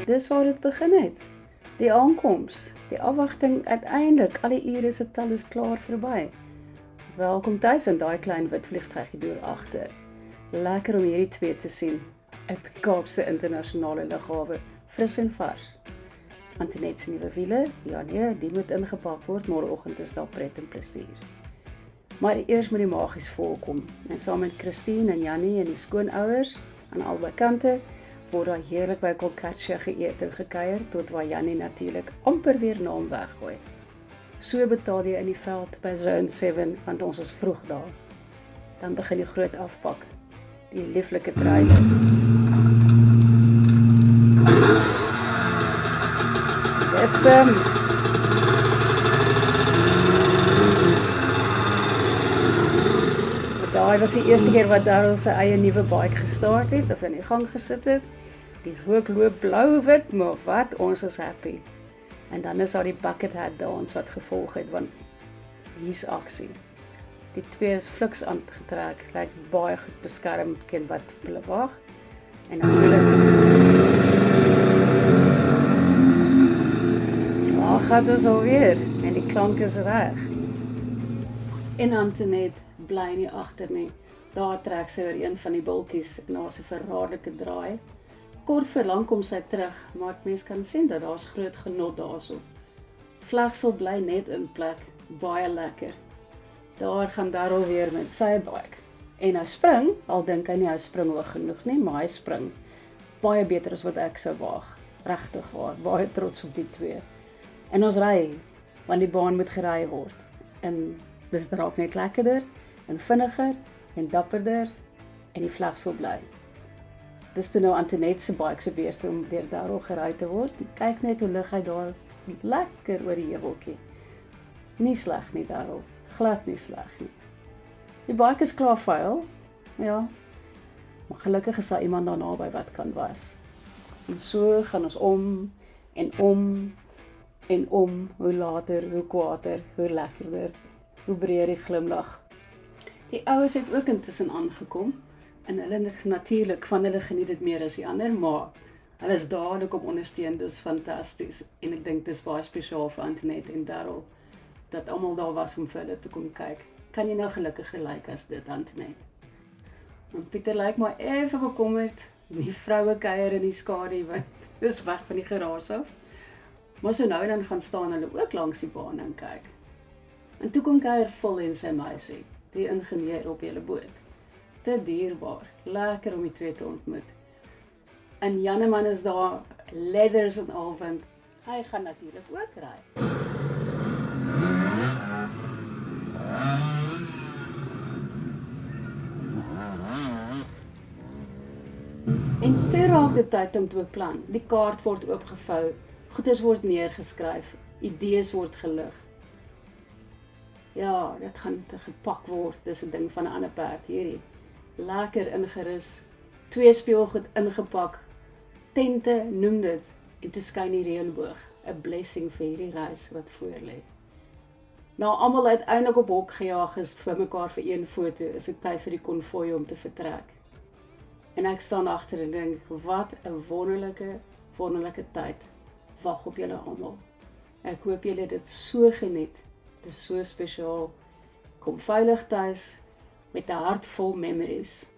Dis waar dit begin het. Die aankoms, die afwagting, uiteindelik, al die ure se tel is klaar verby. Welkom tuis in daai klein wit vliegtuigie deur agter. Lekker om hierdie twee te sien op die Kaapse internasionale lughawe, fris en vars. Antoinette se nuwe wiele, ja nee, die moet ingepak word, môreoggend is daar pret en plesier. Maar eers moet die magies volkom, en saam met Christine en Jannie en die skoonouers, aan albei kante, word daar heerlik by Kolkatsja geëet en gekuier, tot waar Jannie natuurlik amper weer naam weggooi. So betaal jy in die veld by Zone 7, want ons is vroeg daar. Dan begin die groot afpak, die lieflike treine. Dit's Daai was die eerste keer wat Darryl sy eie nuwe bike gestart het, of in die gang gesit het. Die rook loop blou-wit, maar wat, ons is happy. En dan is daar die bucket hat dance wat gevolg het, want hier's aksie. Die twee is fliks aangetrek, lyk baie goed beskerm, ken wat hulle wag. En natuurlik gaat ons alweer, en die klank is reg. En Antoinette bly nie agter nie. Daar trek sy oor een van die bultjies en daar's 'n verraderlike draai. Kort verlang kom sy terug, maar mens kan sien dat daar's groot genot daarso. Vlegsel bly net in plek, baie lekker. Daar gaan Darryl weer met sy bike. En hy spring, al dink hy nie hy spring hoog genoeg nie, maar hy spring. Baie beter as wat ek sou waag. Regtig waar, baie trots op die twee. En ons ry, want die baan moet gery word. En dis raak net lekkerder, en vinniger, en dapperder, en die vlegsel bly. Dis toe nou Antoinette se bike se beurt om deur Darryl gery te word. Kyk net hoe lig hy daar lekker oor die heuweltjie. Nie sleg nie, Darryl. Glad nie sleg nie. Die bike is klaar vuil, ja. Maar gelukkig is daar iemand daar naby wat kan was. En so gaan ons om, en om, en om, hoe later, hoe kwaader, hoe lekkerder, hoe breër die glimlag. Die ouers het ook intussen aangekom, en hulle natuurlik van hulle geniet dit meer as die ander, maar hulle is dadelik om ondersteun, dis fantasties, en ek dink dis baie spesiaal vir Antoinette en Darryl, dat almal daar was om vir hulle te kom kyk. Kan jy nou gelukkiger lyk as dit, Antoinette? En Pieter lyk maar effe bekommerd, die vroue kuier in die skadu, want dis weg van die geraas af. Maar so nou dan gaan staan hulle ook langs die baan en kyk. En toe kom kuier vol en sy meisie, die ingenieur op julle boot. Te dierbaar, lekker om die twee te ontmoet. En Janneman is daar, leathers en al, want hy gaan natuurlik ook ry. En toe raak dit tyd om te beplan. Die kaart word oopgevou, goeders word neergeskryf, idees word gelig. Ja, dit gaan te gepak word, dis 'n ding van 'n ander perd hierdie. Lekker ingerus, 2 speelgoed ingepak, tente noem dit, en toe skyn die reënboog, 'n blessing vir hierdie reis wat voor lê. Nou almal uiteindelik op hok gejaag is vir mekaar vir een foto, is dit tyd vir die konvooi om te vertrek. En ek staan agter en dink, wat 'n wonderlike tyd wag op julle almal. Ek hoop julle dit so geniet. Dit is so spesiaal. Kom veilig tuis met 'n hart vol memories.